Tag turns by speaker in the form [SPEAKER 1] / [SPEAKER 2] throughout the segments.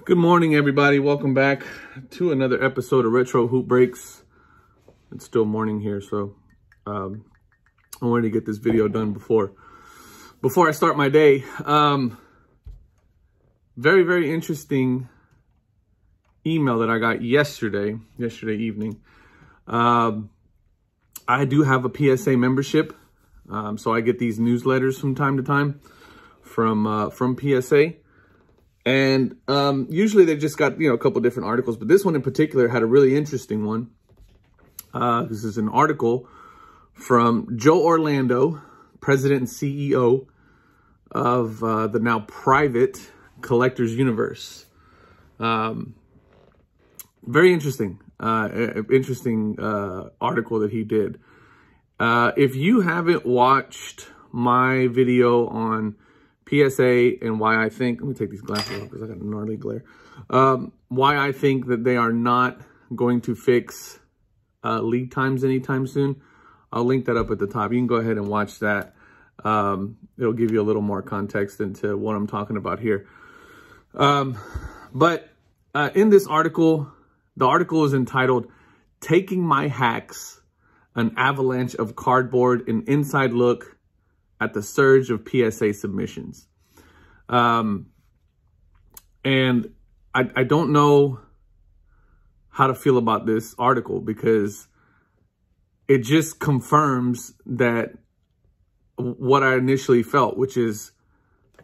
[SPEAKER 1] Good morning, everybody. Welcome back to another episode of Retro Hoop Breaks. It's still morning here, so I wanted to get this video done before I start my day. Very interesting email that I got yesterday evening. I do have a PSA membership, so I get these newsletters from time to time from PSA. And usually they've just got, a couple different articles, but this one in particular had a really interesting one. This is an article from Joe Orlando, president and CEO of the now private Collectors Universe. Very interesting, interesting article that he did. If you haven't watched my video on PSA and why I think, let me take these glasses off because I got a gnarly glare. Why I think that they are not going to fix lead times anytime soon. I'll link that up at the top. You can go ahead and watch that. It'll give you a little more context into what I'm talking about here. But in this article, the article is entitled, "Taking My Hacks, an Avalanche of Cardboard, an Inside Look at the Surge of PSA Submissions." And I don't know how to feel about this article because it just confirms that what I initially felt, which is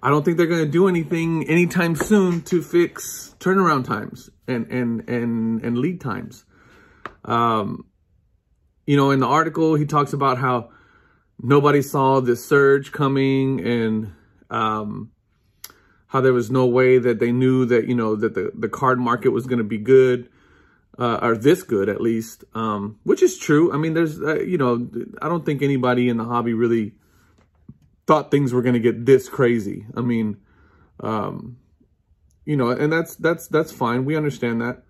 [SPEAKER 1] I don't think they're going to do anything anytime soon to fix turnaround times and lead times. In the article, he talks about how nobody saw this surge coming and how there was no way that they knew that, that the card market was going to be good, or this good at least, which is true. I mean, there's, I don't think anybody in the hobby really thought things were going to get this crazy. I mean, and that's fine. We understand that.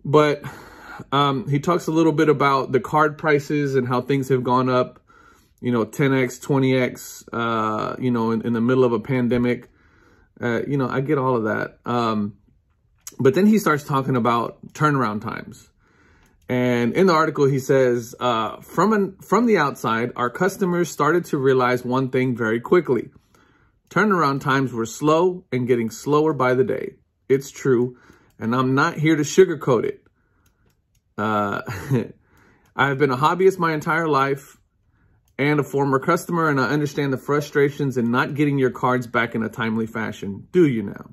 [SPEAKER 1] But he talks a little bit about the card prices and how things have gone up, 10x, 20x, in the middle of a pandemic. I get all of that. But then he starts talking about turnaround times. And in the article, he says, from the outside, our customers started to realize one thing very quickly. Turnaround times were slow and getting slower by the day. It's true. And I'm not here to sugarcoat it. I have been a hobbyist my entire life and a former customer, and I understand the frustrations in not getting your cards back in a timely fashion. Do you now?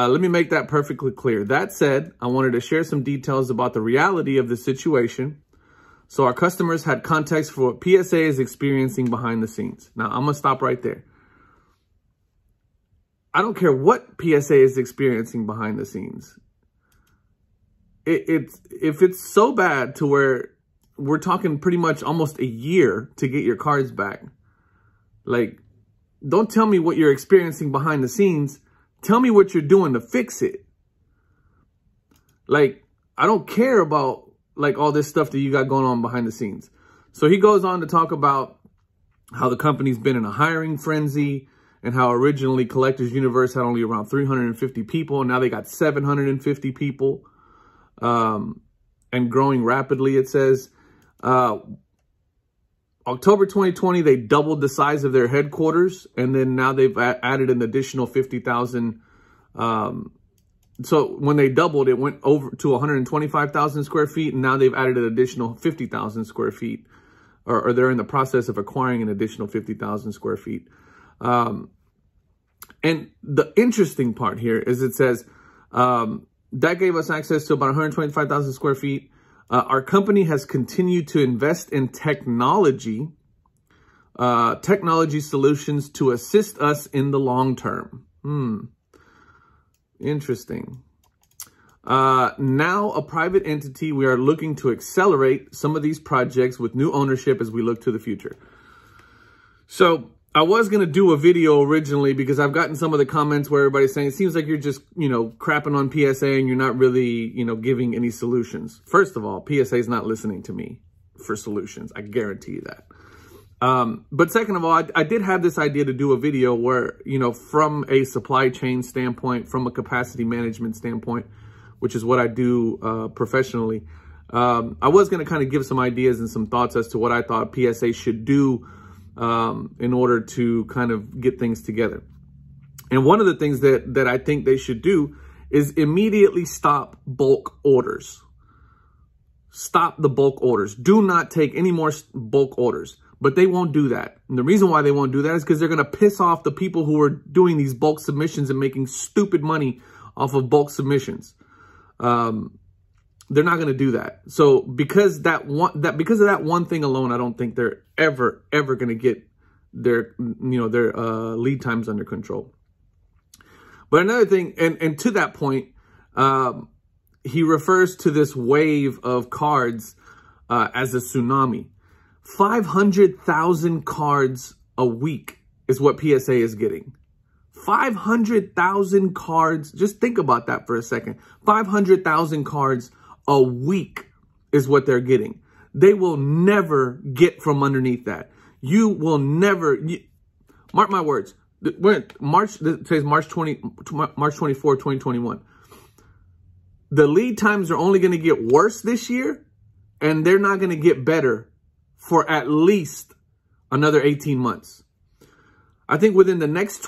[SPEAKER 1] Let me make that perfectly clear. That said, I wanted to share some details about the reality of the situation so our customers had context for what PSA is experiencing behind the scenes. Now, I'm going to stop right there. I don't care what PSA is experiencing behind the scenes. If it's so bad to where we're talking pretty much almost a year to get your cards back, like, don't tell me what you're experiencing behind the scenes. Tell me what you're doing to fix it. Like, I don't care about, like, all this stuff that you got going on behind the scenes. So he goes on to talk about how the company's been in a hiring frenzy and how originally Collectors Universe had only around 350 people. And now they got 750 people and growing rapidly, it says. October 2020, they doubled the size of their headquarters, and then now they've added an additional 50,000. So when they doubled, it went over to 125,000 square feet, and now they've added an additional 50,000 square feet, or they're in the process of acquiring an additional 50,000 square feet. And the interesting part here is it says that gave us access to about 125,000 square feet. Our company has continued to invest in technology solutions to assist us in the long term. Interesting. Now a private entity, we are looking to accelerate some of these projects with new ownership as we look to the future. So I was going to do a video originally because I've gotten some of the comments where everybody's saying, it seems like you're just, crapping on PSA and you're not really, giving any solutions. First of all, PSA is not listening to me for solutions. I guarantee you that. But second of all, I did have this idea to do a video where, you know, from a supply chain standpoint, from a capacity management standpoint, which is what I do professionally, I was going to kind of give some ideas and some thoughts as to what I thought PSA should do in order to kind of get things together. And one of the things that I think they should do is immediately stop bulk orders. Stop the bulk orders. Do not take any more bulk orders. But they won't do that. And the reason why they won't do that is because they're going to piss off the people who are doing these bulk submissions and making stupid money off of bulk submissions. They're not going to do that. So because of that one thing alone, I don't think they're ever going to get their lead times under control. But another thing, and to that point, he refers to this wave of cards as a tsunami. 500,000 cards a week is what PSA is getting. 500,000 cards. Just think about that for a second. 500,000 cards a week is what they're getting. They will never get from underneath that. You will never, mark my words. Today's March 24, 2021. The lead times are only going to get worse this year, and they're not going to get better for at least another 18 months. I think within the next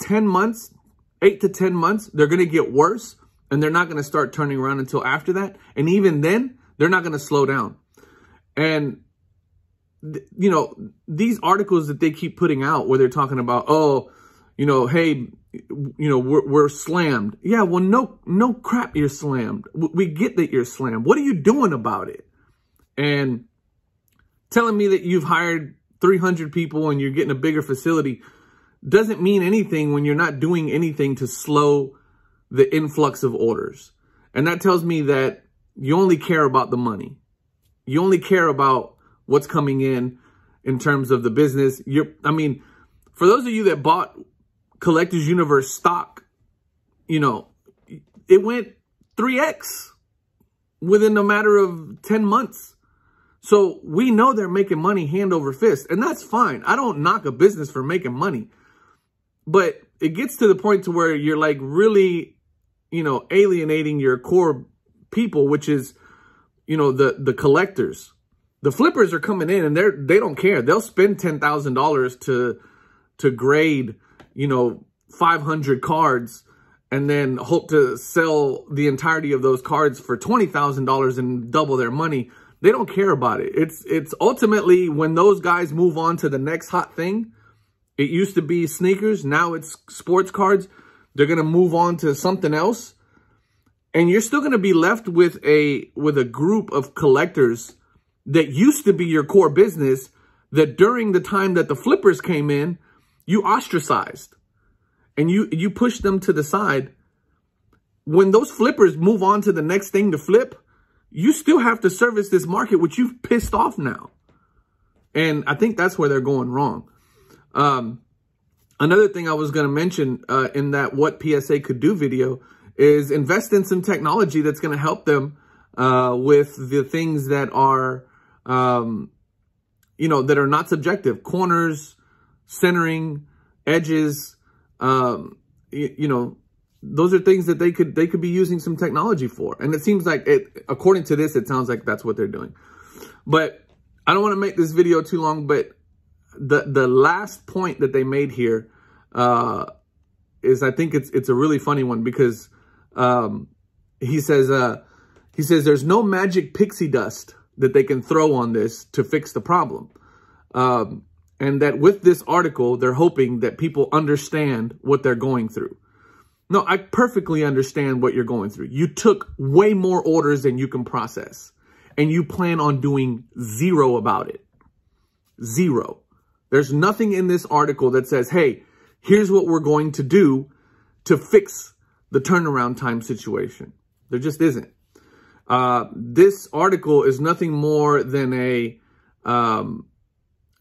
[SPEAKER 1] 10 months, 8 to 10 months, they're going to get worse, and they're not going to start turning around until after that. And even then, they're not going to slow down. And, you know, these articles that they keep putting out where they're talking about, oh, you know, hey, you know, we're slammed. Yeah, well, no crap, you're slammed. We get that you're slammed. What are you doing about it? And telling me that you've hired 300 people and you're getting a bigger facility doesn't mean anything when you're not doing anything to slow the influx of orders. And that tells me that you only care about the money. You only care about what's coming in terms of the business. I mean, for those of you that bought Collectors Universe stock, you know, it went 3x within a matter of 10 months. So we know they're making money hand over fist, and that's fine. I don't knock a business for making money, but it gets to the point to where you're like really, you know, alienating your core people, which is, you know, the collectors. The flippers are coming in and they don't care. They'll spend $10,000 to grade, you know, 500 cards and then hope to sell the entirety of those cards for $20,000 and double their money. They don't care about it. It's ultimately when those guys move on to the next hot thing. It used to be sneakers. Now it's sports cards. They're going to move on to something else. And you're still going to be left with a group of collectors that used to be your core business that during the time that the flippers came in, you ostracized and you pushed them to the side. When those flippers move on to the next thing to flip, you still have to service this market, which you've pissed off now. And I think that's where they're going wrong. Another thing I was going to mention in that what PSA could do video is invest in some technology that's going to help them with the things that are, you know, that are not subjective. Corners, centering, edges, you know, those are things that they could be using some technology for. And it seems like according to this, it sounds like that's what they're doing. But I don't want to make this video too long, but the last point that they made here is, I think it's a really funny one, because he says there's no magic pixie dust that they can throw on this to fix the problem. And that with this article, they're hoping that people understand what they're going through. No, I perfectly understand what you're going through. You took way more orders than you can process, and you plan on doing zero about it. Zero. There's nothing in this article that says, hey, here's what we're going to do to fix the turnaround time situation. There just isn't. This article is nothing more than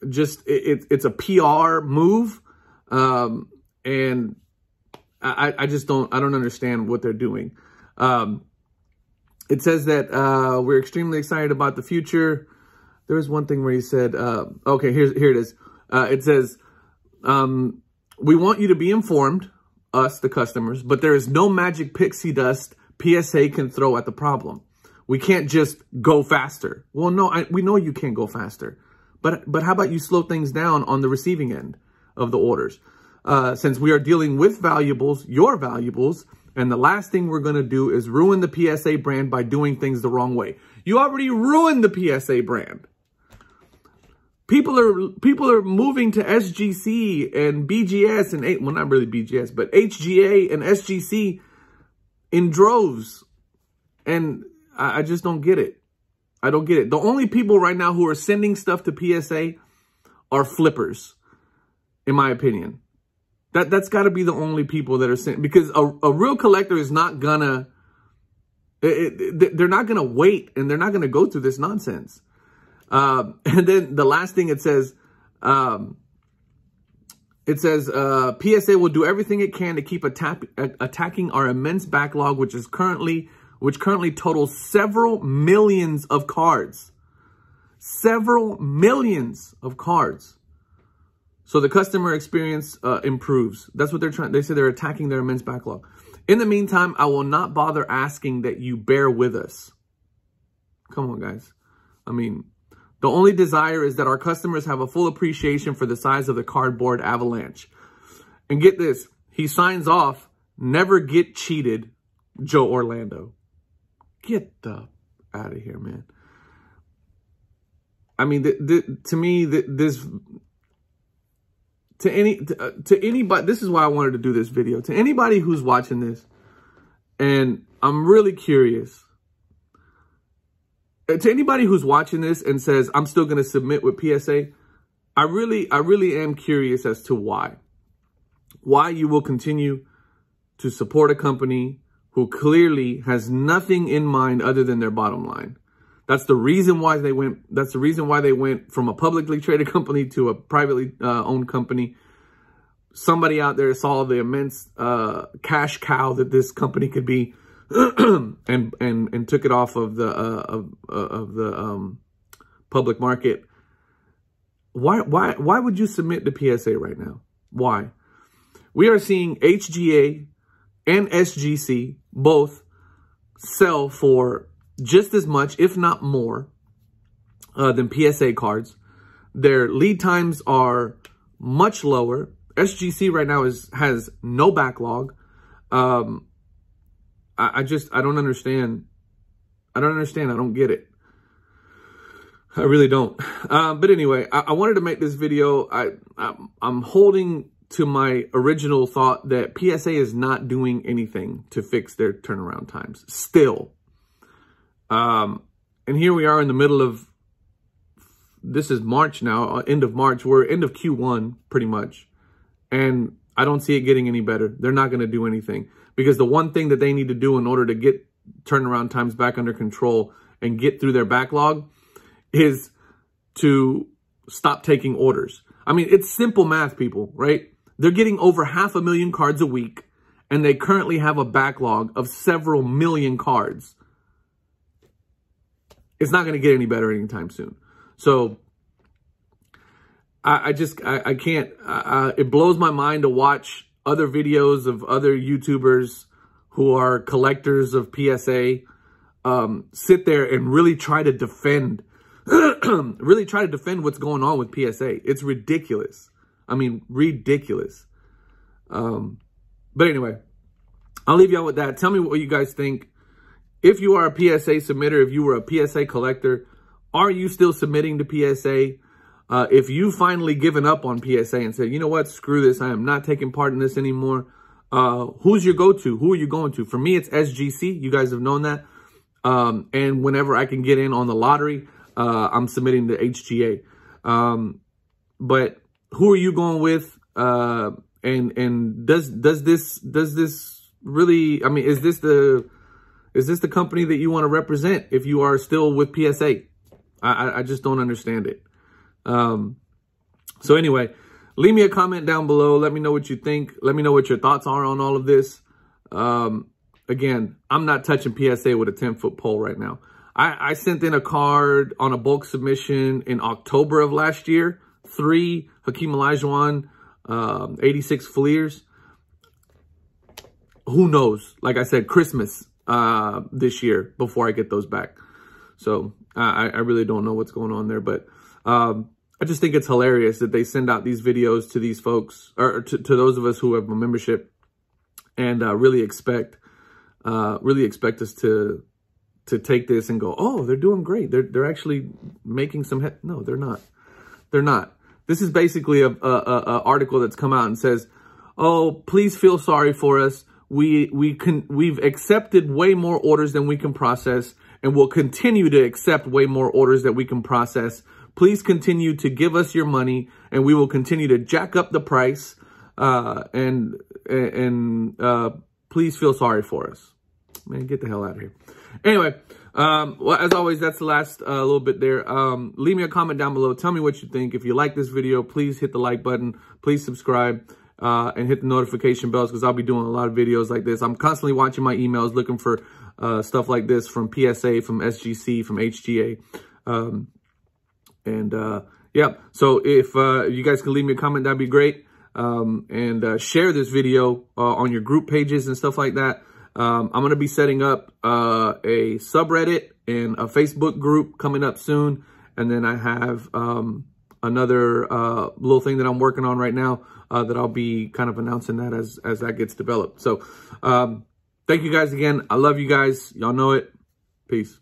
[SPEAKER 1] it's a PR move. And I don't understand what they're doing. It says that we're extremely excited about the future. there was one thing where he said, okay, here it is. It says, we want you to be informed, us, the customers, but there is no magic pixie dust PSA can throw at the problem. We can't just go faster. Well, no, we know you can't go faster. But how about you slow things down on the receiving end of the orders? Since we are dealing with valuables, your valuables, and the last thing we're going to do is ruin the PSA brand by doing things the wrong way. You already ruined the PSA brand. People are moving to SGC and BGS and, well, not really BGS, but HGA and SGC in droves. And I just don't get it. I don't get it. The only people right now who are sending stuff to PSA are flippers, in my opinion. That's got to be the only people that are sending, because a real collector is not gonna, they're not gonna wait, and they're not gonna go through this nonsense. And then the last thing it says PSA will do everything it can to keep attacking our immense backlog, which currently totals several millions of cards. Several millions of cards. So the customer experience improves. That's what they're trying. They say they're attacking their immense backlog. In the meantime, I will not bother asking that you bear with us. Come on, guys. I mean, the only desire is that our customers have a full appreciation for the size of the cardboard avalanche. And get this, he signs off, never get cheated, Joe Orlando. Get the out of here, man. I mean, to me, this... To anybody, this is why I wanted to do this video. To anybody who's watching this, and I'm really curious. To anybody who's watching this and says, I'm still going to submit with PSA, I really am curious as to why. Why you will continue to support a company who clearly has nothing in mind other than their bottom line. That's the reason why they went. That's the reason why they went from a publicly traded company to a privately owned company. Somebody out there saw the immense cash cow that this company could be, and took it off of the public market. Why would you submit to PSA right now? Why? We are seeing HGA and SGC both sell for just as much, if not more, than PSA cards. Their lead times are much lower. SGC right now has no backlog. I don't understand. I don't get it. I really don't. But anyway, I wanted to make this video. I'm holding to my original thought that PSA is not doing anything to fix their turnaround times still. And here we are in the middle of, this is March now, end of March. We're end of Q1 pretty much. And I don't see it getting any better. They're not going to do anything, because the one thing that they need to do in order to get turnaround times back under control and get through their backlog is to stop taking orders. I mean, it's simple math, people, right? They're getting over 500,000 cards a week, and they currently have a backlog of several million cards. It's not going to get any better anytime soon. So I can't, it blows my mind to watch other videos of other YouTubers who are collectors of PSA sit there and really try to defend, what's going on with PSA. It's ridiculous. I mean, ridiculous. But anyway, I'll leave y'all with that. Tell me what you guys think. If you are a PSA submitter, if you were a PSA collector, are you still submitting to PSA? If you finally given up on PSA and said, you know what, screw this, I am not taking part in this anymore, who's your go-to? Who are you going to? For me, it's SGC. You guys have known that. And whenever I can get in on the lottery, I'm submitting to HGA. But who are you going with? And does this really, I mean, is this the company that you want to represent if you are still with PSA? I just don't understand it. So anyway, leave me a comment down below. Let me know what you think. Let me know what your thoughts are on all of this. Again, I'm not touching PSA with a 10-foot pole right now. I sent in a card on a bulk submission in October of last year. 3 Hakeem Olajuwon, 86 Fleers. Who knows? Like I said, Christmas this year before I get those back. So I really don't know what's going on there. But I just think it's hilarious that they send out these videos to these folks, or to those of us who have a membership, and really expect us to take this and go, oh, they're doing great. They're actually making some head. No, they're not. They're not. This is basically a article that's come out and says, oh, please feel sorry for us. We've accepted way more orders than we can process, and we'll continue to accept way more orders that we can process. Please continue to give us your money, and we will continue to jack up the price. And please feel sorry for us. Man, get the hell out of here. Anyway, well, as always, that's the last little bit there. Leave me a comment down below. Tell me what you think. If you like this video, please hit the like button. Please subscribe and hit the notification bells, because I'll be doing a lot of videos like this. I'm constantly watching my emails, looking for stuff like this from PSA, from SGC, from HGA. Yeah, so if you guys can leave me a comment, that'd be great. And share this video on your group pages and stuff like that. I'm going to be setting up a subreddit and a Facebook group coming up soon. And then I have another little thing that I'm working on right now that I'll be kind of announcing that as that gets developed. So thank you guys again. I love you guys. Y'all know it. Peace.